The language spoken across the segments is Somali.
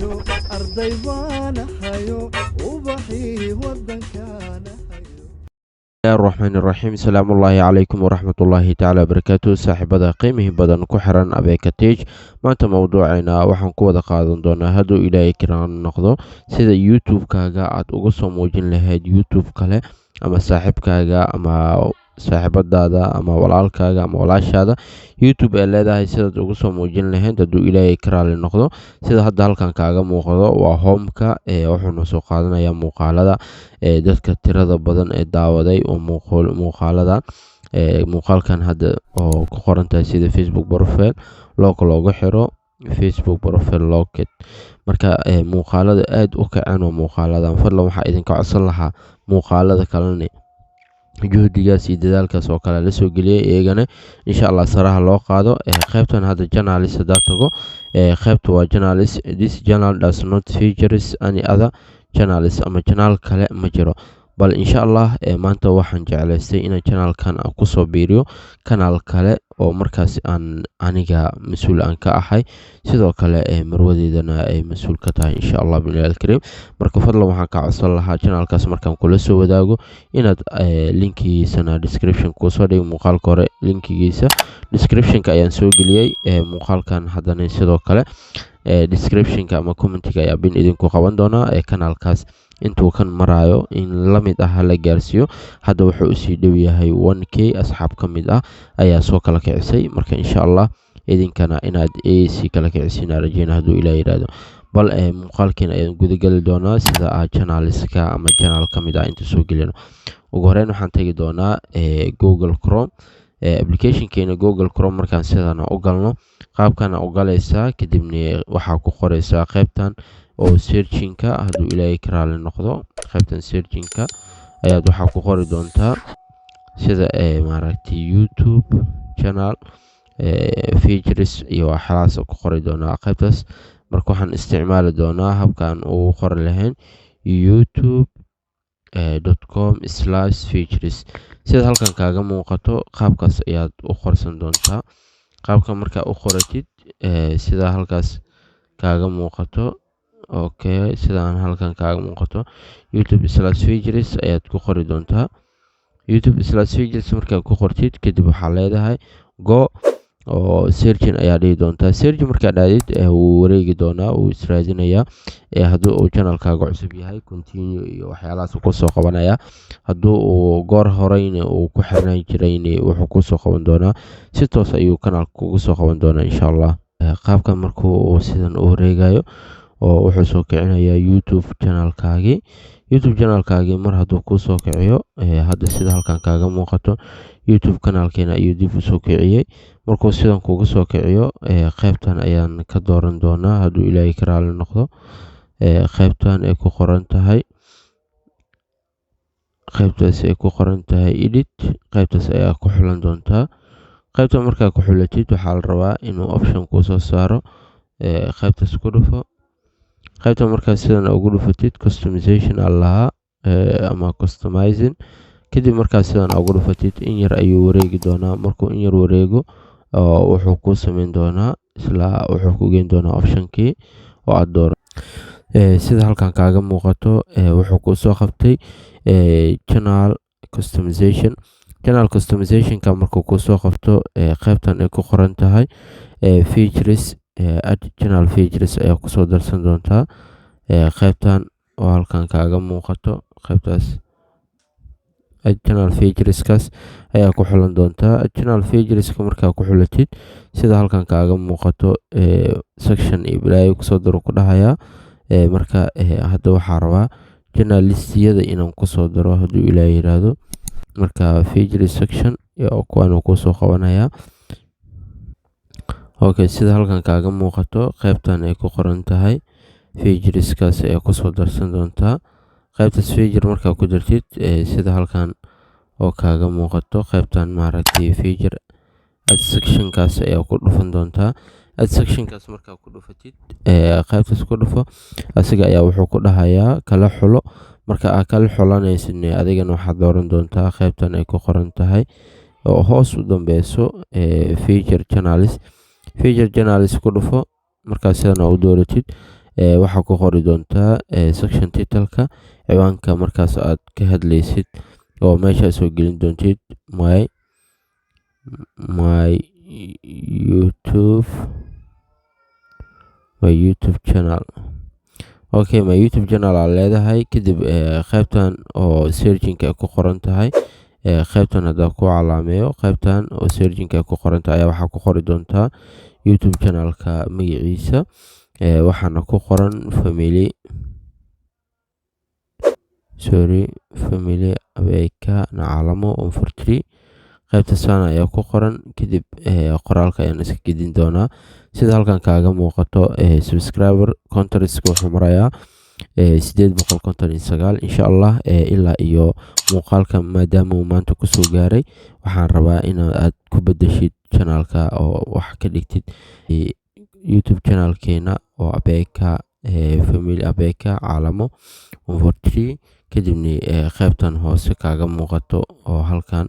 arday baan ahayo ubaxii wadankaana الرحمن الرحيم السلام الله عليكم ورحمة الله تعالى وبركاته صاحبada qiimihi badan ku xiran Abeka Tech maanta mawduucayna waxaan ku wada qaadan doonaa hadduu ilaahay kiraan noqdo sida YouTube-kaaga aad uga soo muujin lahayd YouTube kale ama saaxiibkaaga ama saaxiibadaada ama walaalkaaga ama walaashaada YouTube ee leedahay sidaad uga soo muujin lahayd hadduu ilaahay kiraali noqdo sida hadda halkan kaaga muuqdo waa home-ka wuxuuna soo qaadanayaa muuqaalada dadka tirada badan ee daawaday oo muuqaaladan muuqaalkan hadda oo ku qoran tahay sida Facebook profile looga xiro Facebook profile locket marka muuqaalada aad u kaceen oo muuqaaladan fadlan waxaa idinka codsan lahaa muuqaalada kalena juhdigaas iyo dadaalkaas oo kale la soo geliyay iyagana insha Allah saraha loo qaado qaybtan hadda journalist hadaa tago qaybta waa journalist. This journal does not features any other journalist ama channel kale ma jiro bal insha Allah maanta waxaan jeclaystay inaan channelkan ku soo biiriyo kanaal kale oo markaas aan aniga mas'uul aan ka ahay sidoo kale marwadeedana ay mas'uul ka tahay insha Allah billahi kareem marka fadlan waxaan ka codsan lahaa channelkaas markaan kula soo wadaago inaad linkigiisana description ku soo dhigo muuqaalka hore linkigiisa description-ka ayaan soo geliyay muuqaalkan haddana sidoo kale description-ka ama comment-ka ayaa bin idinku qaban doonaa kanaalkaas intuu kan marayo in la mid ah la gaarsiiyo hadda wuxuu u sii dhow yahay 1k asxaab ka mid ah ayaa soo kala kicisay marka insha Allah idinkana inaad si kala kicisiin rajayna hadduu ilaahay yiraahdo bal muuqaalkiina ayaan guda gali doonaa sida channelska ama channel ka mid ah inta soo gelino ugu horeyn waxaan tagi doonaa Google Chrome application-keena Google Chrome markaan sidana u galno qaabkana u galaysaa kadibna waxaa ku qoraysaa qaybtan oo searching-ka hadduu ilaahay kiraali noqdo qaybtan searching-ka ayaad waxaa ku qori doontaa sida maaragtay YouTube channel features iyo waxaas ku qori doonaa qaybtaas marka waxaan isticmaali doonaa habkan uu qori lahayn youtube.com/features sida halkan kaaga muuqato qaabkaas ayaad u qorsan doontaa qaabka marka u qoratid sida halkaas kaaga muuqato okay sidaan halkan kaaga muuqato youtube/features ayaad ku qori doontaa youtube/features markaa ku qortid kadib waxaa leedahay go oo searching ayaa dhihi doontaa search markaa dhaadid wuu wareegi doonaa wuu israadinayaa hadduu uu channelkaaga cusub yahay continue iyo waxyaalahaas ku soo qabanaya hadduu uu goor horeyna uu ku xirnaan jirayna wuxuu ku soo qaban doonaa si toos ayuu kanaalka kugu soo qaban doonaa insha Allah qaabkan markuu uu sidan u wareegayo oo wuxuu soo kicinayaa YouTube channelkaagii mar hadduu ku soo kiciyo hadda sida halkan kaaga muuqato YouTube kanaalkeena ayuu dib u soo kiciyay markuu sidan kugu soo kiciyo qaybtan ayaan ka dooran doonaa hadduu ilaahay kiraali noqdo qaybtan ay ku qoran tahay edit qaybtaas ayaa ku xulan doontaa qaybtan markaa ku xulatid waxaa la rabaa inuu option ku soo saaro qaybtaas ku dhufo qaybta markaa sidan ugu dhufatid customization allaha ama customizing kadib markaa sidan ugu dhufatid in yar ayuu wareegi doonaa markuu in yar wareego wuxuu ku sameyn doonaa isla wuxuu ku geyn doonaa option-kii oo aad dooran sida halkan kaaga muuqato wuxuu ku soo qabtay channel customization-ka markuu ku soo qabto qaybtan ay ku qoran tahay features add channel features ayaa ku soo darsan doontaa qaybtan oo halkan kaaga muuqato qaybtaas channel featureskaas ayaa ku xulan doontaa channel featureska markaa ku xulatid sida halkan kaaga muuqato section iyo bilaayo kusoo daro ku dhahayaa marka hadda waxaa rabaa journalistiyada inaan kusoo daro hadduu ilaahay yiraahdo marka feature section kuwaanu kusoo qabanayaa okay sida halkan kaaga muuqato qaybtan ay ku qoran tahay featureskaas ayaa kusoo darsan doontaa qaybtaas feature markaa ku dartid sida halkan oo kaaga muuqato qaybtan maaragtay feature add section-kaas ayaa ku dhufan doontaa add section-kaas markaa ku dhufatid qaybtaas ku dhufo asiga ayaa wuxuu ku dhahayaa kala xulo marka aad kala xulanaysid adigana waxaad dooran doontaa qaybtan ay ku qoran tahay oo hoos u dambeyso feature channels ku dhufo markaas sidana u dooratid waxaa ku qori doontaa section titleka ciwaanka markaas aad ka hadlaysid oo meesha soo gelin doontid my YouTube channel. Okay, my YouTube channel aa leedahay kadib qaybtan oo searchingka ku qoran tahay qaybtan hadda ku calaameeyo qaybtan oo searchingka ku qoran tahay ayaa waxaa ku qori doontaa YouTube channelka magaciisa waxaana ku qoran family abeka nacalamo on for 3 qaybta sana ayaa ku qoran kadib qoraalka ayaan iska gedin doonaa sida halkan kaaga muuqato subscriber counterska wuxuu marayaa 859 insha Allah ilaa iyo muuqaalka maadaama uu maanta kusoo gaaray waxaan rabaa in aad ku bedeshid channelka oo wax ka dhigtid YouTube channelkeena oo abeka family abeka calamo on for 3 kadibna qaybtan hoose kaaga muuqato oo halkan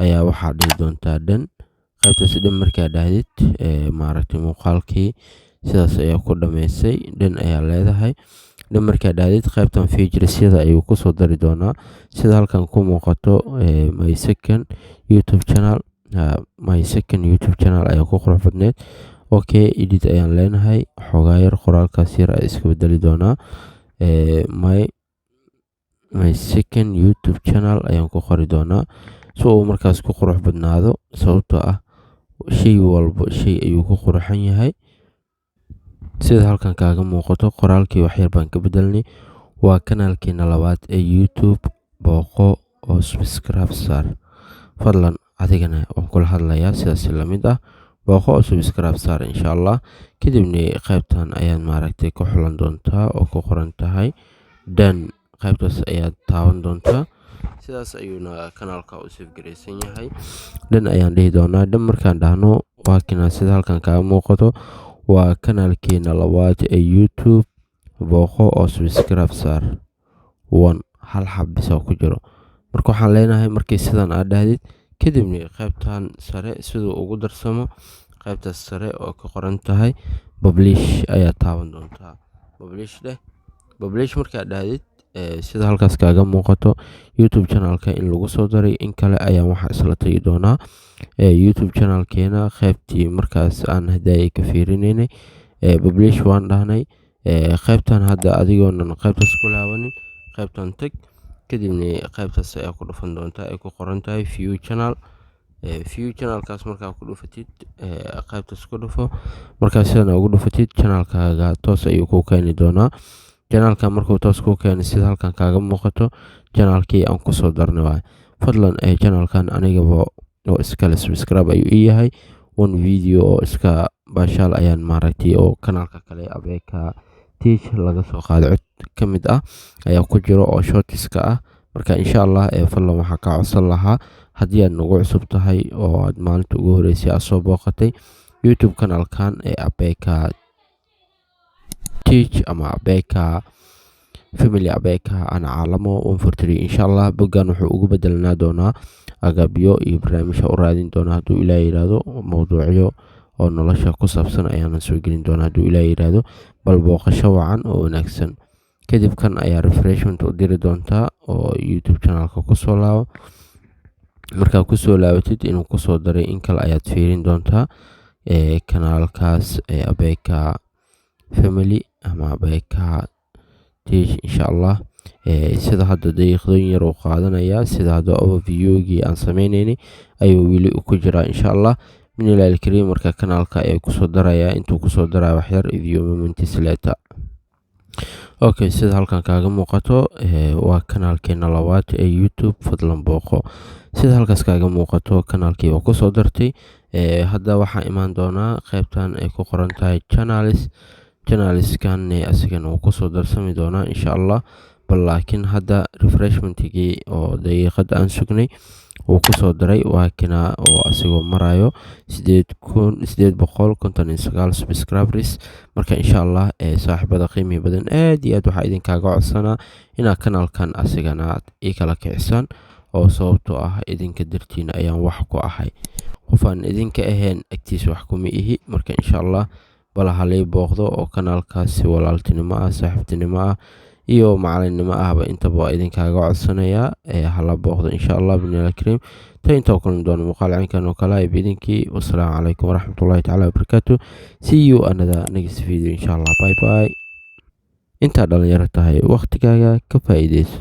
ayaa waxaa dhihi doontaa dhan qaybtaas dhan markaa dhahdid maaragtay muuqaalkii sidaas ayaa ku dhameysay dhan ayaa leedahay dhan markaa dhahdid qaybtan featuresyada ayuu kusoo dari doonaa sida halkan ku muuqato my second YouTube channel ayaa ku qurux badneed okay edit ayaan leenahay xogaa yar qoraalkaas yar ayaa iska bedeli doonaa my second YouTube channel ayaan ku qori doonaa si uu markaas ku qurux badnaado sababtoo ah shay walba shay ayuu ku quruxan yahay sida halkan kaaga muuqato qoraalkii waxyar baan ka bedelnay waa kanaalkeena labaad ee YouTube booqo oo subscribe saar fadlan adigana waan kula hadlayaa sidaas la mid ah booqo oo subscribe saar insha Allah kadibna qaybtan ayaan maaragtay ku xulan doontaa oo ku qoran tahay dhan qaybtaas ayaad taaban doontaa sidaas ayuuna kanaalka u save gareysan yahay dhan ayaan dhihi doonaa dhan markaan dhahno waa kana sida halkan kaaga muuqato waa kanaalkeena labaad ee YouTube booqo oo subscribe saar hal xabis oo ku jiro marka waxaan leenahay markii sidan aad dhahdid kadibna qaybtan sare sidoo ugu darsamo qaybtaas sare oo ka qoran tahay publish ayaa taaban doontaa publish markaad dhahdid sida halkaas kaaga muuqato YouTube channelka in lagu soo daray in kale ayaan waxa isla tagi doonaa YouTube channelkeena qaybtii markaas aan hadday ka fiirinaynay publish waan dhahnay qaybtan hadda adigoonan qaybtaas ku laabanin qaybtan tag kadibna qaybtaas ayaa ku dhufan doontaa ay ku qoran tahay view channelkaas markaa ku dhufatid qaybtaas ku dhufo markaa sidan ugu dhufatid channelkaaga toos ayuu ku keeni doonaa channelka markuu toos ku keenay sida halkan kaaga muuqato channelkii aan kusoo darnay waay fadlan channelkan anigaba oo iskale subscribe ayuu ii yahay one video oo iska baashaal ayaan maaragtay oo kanaalka kale abeka teach laga soo qaaday cod ka mid ah ayaa ku jiro oo shortiska ah marka insha Allah fadlan waxaa ka codsan lahaa haddii aad nagu cusub tahay oo aad maalinta ugu horeysay aad soo booqatay YouTube kanaalkan abeka teach ama abeka family abeka ana calamo on for 3 insha Allah boggan wuxuu ugu bedelanaa doonaa agabyo iyo barnaamijyo u raadin doonaa hadduu ilaahay yiraahdo mowduucyo oo nolosha ku saabsan ayaan soo gelin doonaa hadduu ilaahay yiraahdo bal booqasho wacan oo wanaagsan kadib kan ayaa refreshment u diri doontaa oo YouTube channelka ku soo laabo markaa ku soo laabatid inuu ku soo daray in kale ayaad fiirin doontaa kanaalkaas abeka family ama abeka teach insha Allah sida hadda daqiiqadooyin yar uu qaadanayaa sida hadda overviewgii aan sameynaynay ayuu weli ku jiraa insha Allah min ilaahi kariim marka kanaalka ay ku soo darayaa intuu ku soo daraa wax yar video moments later okay sida halkan kaaga muuqato waa kanaalkeena labaad ee YouTube fadlan booqo sida halkaas kaaga muuqato kanaalkii oo ku soo dartay hadda waxaa imaan doonaa qaybtan ay ku qoran tahay channelskan asigana uu kusoo darsami doonaa insha Allah bal laakiin hadda refreshmentigii oo daqiiqada aan sugnay uu kusoo daray waa kana oo asigoo marayo 859 subscribers marka insha Allah saaxiibada qiimo badan aad iyo aad waxaa idinkaaga codsanaa inaad kanaalkan asigana ii kala kicisaan oo sababtoo ah idinka dartiina ayaan wax ku ahay qofaan idinka ahayn agtiisa wax kuma ihi marka insha Allah bal halay booqdo oo kanaalkaasi walaaltinimo ah saaxiibtinimo ah iyo macalinnimo ahba intaba idinkaaga codsanayaa hala booqdo insha allah bini'aadam kariim ta inta kulmi doono muuqaal caynkan oo kale idinkii wassalaamu calaykum waraxmatullaahi tacaala wabarakaatu see you another next video insha allah bye bye intaa dhalinyaro tahay waqtigaaga ka faa'iideyso